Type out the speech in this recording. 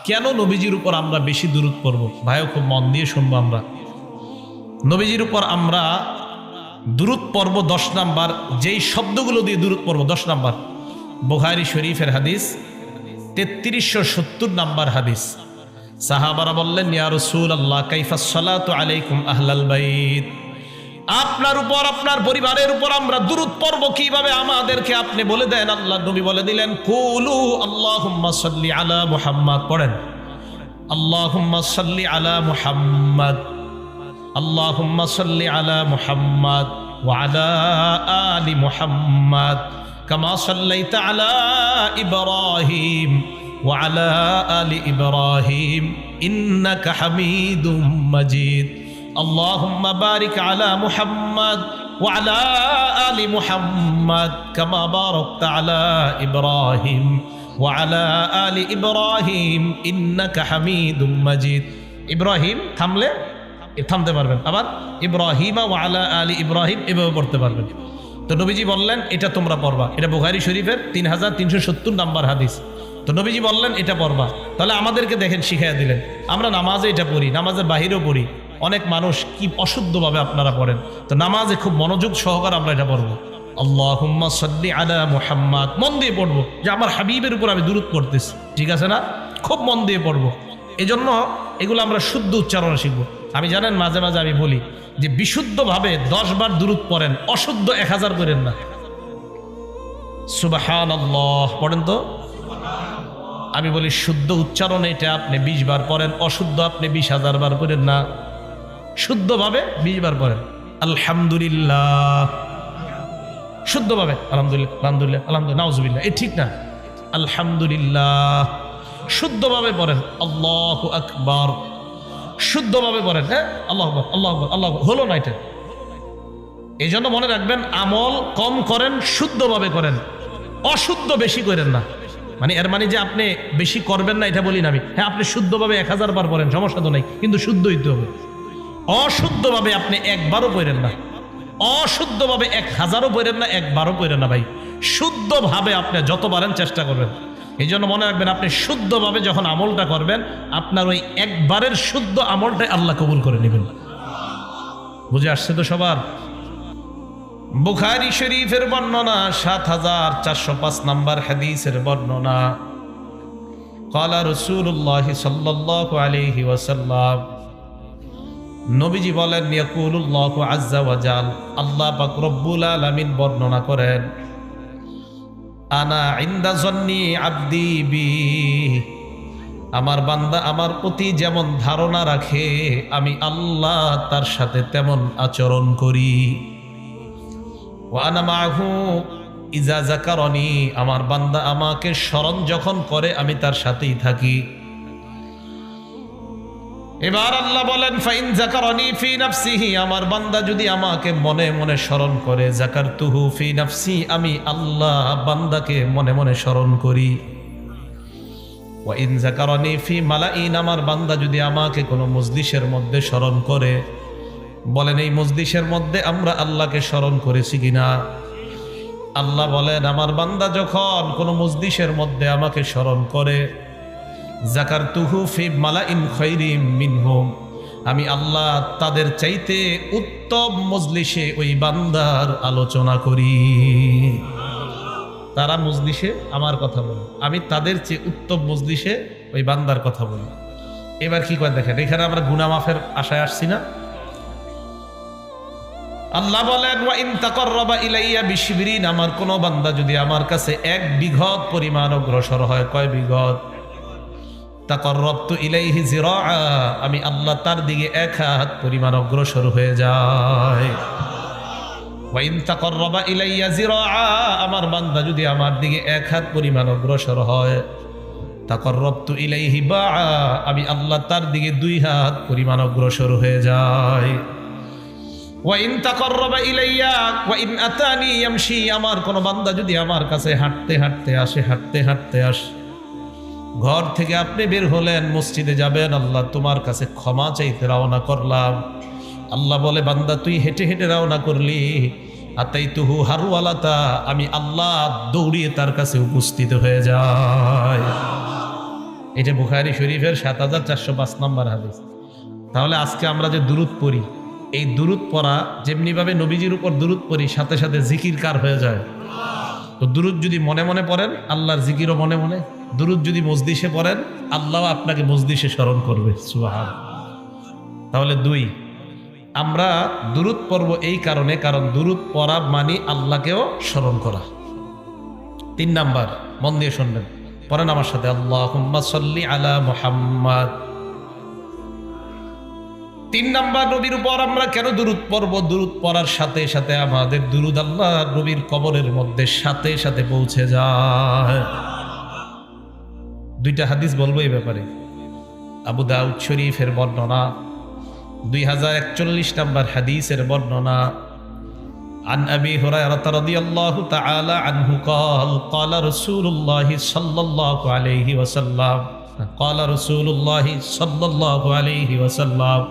কেন নবীজির উপর আমরা বেশি দুরূদ পড়ব? ভাইও খুব মন দিয়ে শুনবো। আমরা নবীজির উপর আমরা দুরূদ পড়ব 10 নাম্বার, যেই শব্দগুলো দিয়ে দুরূদ পড়ব 10 নাম্বার। বুখারী শরীফের হাদিস 3370 নাম্বার হাদিস। সাহাবারা বললেন, ইয়া রাসূলুল্লাহ কাইফাস সালাতু আলাইকুম আহলাল বাইত, আপনার উপর আপনার পরিবারের উপর আমরা দুরূদ পড়ব কিভাবে, আমাদেরকে আপনি বলে দেন। আল্লাহর নবী বলে দিলেন, কুলু আল্লাহুম্মা সাল্লি আলা মুহাম্মাদ, পড়েন আল্লাহুম্মা সাল্লি আলা মুহাম্মাদ, আল্লাহুম্মা সাল্লি আলা মুহাম্মাদ ওয়া আলা আলি মুহাম্মাদ কামা সাল্লাইতা আলা ইব্রাহিম ওয়া আলা আলি ইব্রাহিম ইন্নাকা হামিদুম মাজিদ। আল্লাহুম্মা বারিক আলা মুহাম্মাদ ওয়া আলা আলি মুহাম্মাদ কামা বারাকতা আলা ইব্রাহিম ওয়া আলা আলি ইব্রাহিম ইন্নাকা হামিদুম মাজিদ। ইব্রাহিম থামলে থামতে পারবেন, আবার ইব্রাহিম ওয়া আলা আলি ইব্রাহিম এভাবে পড়তে পারবেন। তো নবীজি বললেন এটা তোমরা পড়বা। এটা বুখারী শরীফের 3370 নাম্বার হাদিস। তো নবীজি বললেন এটা পড়বা। তাহলে আমাদেরকে দেখেন শিখাইয়া দিলেন। আমরা নামাজে এটা পড়ি, নামাজের বাহিরেও পড়ি। অনেক মানুষ কি অশুদ্ধভাবে আপনারা পড়েন। তো নামাজে খুব মনোযোগ সহকারে আমরা এটা পড়বো। আল্লাহুম্মা সাল্লি আলা মুহাম্মাদ, মন দিয়ে পড়বো যে আমার হাবিবের উপর আমি দুরূদ পড়তেছি, ঠিক আছে না? খুব মন দিয়ে পড়বো। এজন্য এগুলো আমরা শুদ্ধ উচ্চারণ শিখবো। আমি জানেন মাঝে মাঝে আমি বলি যে বিশুদ্ধভাবে 10 বার দুরূদ পড়েন, অশুদ্ধ 1000 করেন না। সুবহানাল্লাহ পড়েন তো। আমি বলি শুদ্ধ উচ্চারণ এটা আপনি 20 বার পড়েন, অশুদ্ধ আপনি 20,000 বার পড়েন না, শুদ্ধভাবে 20 বার পড়েন। আলহামদুলিল্লাহ শুদ্ধভাবে, আলহামদুলিল্লাহ আলহামদুলিল্লাহ আলহামদুলিল্লাহ নাউজুবিল্লাহ, এই ঠিক না। আলহামদুলিল্লাহ শুদ্ধভাবে পড়েন। আল্লাহু আকবার শুদ্ধভাবে পড়েন। হ্যাঁ, আল্লাহু আকবার আল্লাহু আকবার আল্লাহু আকবার, হলো না এটা। এই জন্য মনে রাখবেন, আমল কম করেন, শুদ্ধভাবে করেন, অশুদ্ধ বেশি করেন না। মানে এর মানে যে আপনি বেশি করবেন না এটা বলি না আমি। হ্যাঁ, আপনি শুদ্ধভাবে 1000 বার পড়েন, সমস্যা তো নাই, কিন্তু শুদ্ধ হইতে হবে। অশুদ্ধভাবে আপনি একবারও পড়েন না, অশুদ্ধভাবে 1000ও পড়েন না, একবারও পড়েন না ভাই। শুদ্ধভাবে আপনি যত পারেন চেষ্টা করবেন। এই জন্য মনে রাখবেন, আপনি শুদ্ধভাবে যখন আমলটা করবেন, আপনার ওই একবারের শুদ্ধ আমলটাই আল্লাহ কবুল করে নেবেন। বুঝে আসছে তো সবার? বুখারী শরীফের বর্ণনা 7405 নাম্বার হাদিসের বর্ণনা। ক্বালা রাসূলুল্লাহ সাল্লাল্লাহু আলাইহি ওয়াসাল্লাম, নবীজি বলেন, ইয়াকুলুল্লাহু আযজা ওয়া জাল, আল্লাহ পাক রব্বুল আলামিন বর্ণনা করেন, আনা ইনদা যন্নি আবদি বি, আমার বান্দা আমার প্রতি যেমন ধারণা রাখে আমি আল্লাহ তার সাথে তেমন আচরণ করি। ওয়া আনা মাহু ইজা যাকারানি, আমার বান্দা আমাকে স্মরণ যখন করে আমি তার সাথেই থাকি। এবার আল্লাহ বলেন, ফাইন যাকারানি ফি নাফসিহি, আমার বান্দা যদি আমাকে মনে মনে স্মরণ করে, যাকারতুহু ফি নাফসি, আমি আল্লাহ বান্দাকে মনে মনে স্মরণ করি। ওয়া ইন যাকারানি ফি মালাইন, আমার বান্দা যদি আমাকে কোনো মজলিসের মধ্যে স্মরণ করে, বলেন এই মজলিসের মধ্যে আমরা আল্লাহকে স্মরণ করেছি কিনা? আল্লাহ বলেন, আমার বান্দা যখন কোনো মজলিসের মধ্যে আমাকে স্মরণ করে, যাকারতুহু ফি মালাইন খায়রিম মিনহুম, আমি আল্লাহ তাদের চাইতে উত্তম মজলিসে ওই বান্দার আলোচনা করি। তারা মজলিসে আমার কথা বলে, আমি তাদের চেয়ে উত্তম মজলিসে ওই বান্দার কথা বলি। এবার কি করে দেখেন, এখানে আমরা গুনাহ মাফের আশায় আসছি না? আল্লাহ বলেন, ওয়া ইন তাকাররাবা ইলাইয়া বিশিবরিন, আমার কোন বান্দা যদি আমার কাছে 1 বিঘত পরিমাণ অগ্রসর হয়, কয় বিঘত? তাকাররাবতু ইলাইহি যিরাআ, আমি আল্লাহ তার দিকে 1 হাত পরিমাণ অগ্রসর হয়ে যায়। ওয়া ইন তাকাররাবা ইলাইয়া যিরাআ, আমার বান্দা যদি আমার দিকে 1 হাত পরিমাণ অগ্রসর হয়, তাকাররাবতু ইলাইহি বাআ, আমি আল্লাহ তার দিকে 2 হাত পরিমাণ অগ্রসর হয়ে যায়। ওয়া ইন তাকাররাবা ইলাইয়া ওয়া ইন আতানি ইয়ামশি, আমার কোন বান্দা যদি আমার কাছে হাঁটতে হাঁটতে আসে, হাঁটতে হাঁটতে আসে, ঘর থেকে আপনি বের হলেন, মসজিদে যাবেন, আল্লাহ তোমার কাছে ক্ষমা চাইতে রওনা করলাম। আল্লাহ বলে, বান্দা তুই হেঁটে হেঁটে রওনা করলি, আতাইতুহু হারওয়ালাতা, আমি আল্লাহ দৌড়িয়ে তার কাছে উপস্থিত হয়ে যায়। এটা বুখারী শরীফের ৭,৪০৫ নম্বর হাদিস। তাহলে আজকে আমরা যে দুরূদ পড়ি, এই দুরূদ পড়া যেমনিভাবে নবীজির উপর দুরূদ পড়ি, সাথে সাথে জিকির কার হয়ে যায়। তো দুরূদ যদি মনে মনে পড়েন, আল্লাহর জিকিরও মনে মনে। দুরূদ যদি মজলিসে পড়েন, আল্লাহ আপনাকে মজলিসে স্মরণ করবে। সুবহানাল্লাহ। তাহলে 2, আমরা দুরূদ পড়ব এই কারণে, কারণ দুরূদ পড়া মানে আল্লাহকেও স্মরণ করা। 3 নাম্বার, মন দিয়ে শুনবেন, পড়েন আমার সাথে, আল্লাহুম্মা সাল্লি আলা মুহাম্মাদ। 3 নাম্বার, নবীর উপর আমরা কেন দুরূদ পড়ব? দুরূদ পড়ার সাথে সাথে আমাদের দুরূদ আল্লাহ নবীর কবরের মধ্যে সাথে সাথে পৌঁছে যায়। 2টা হাদিস বলবো এই ব্যাপারে। আবু দাউদ শরীফের বর্ণনা, 2041 নম্বর হাদিসের বর্ণনা। عن أبي هريرة رضي الله تعالى عنه قال قال رسول الله صلى الله عليه وسلم قال رسول الله صلى الله عليه وسلم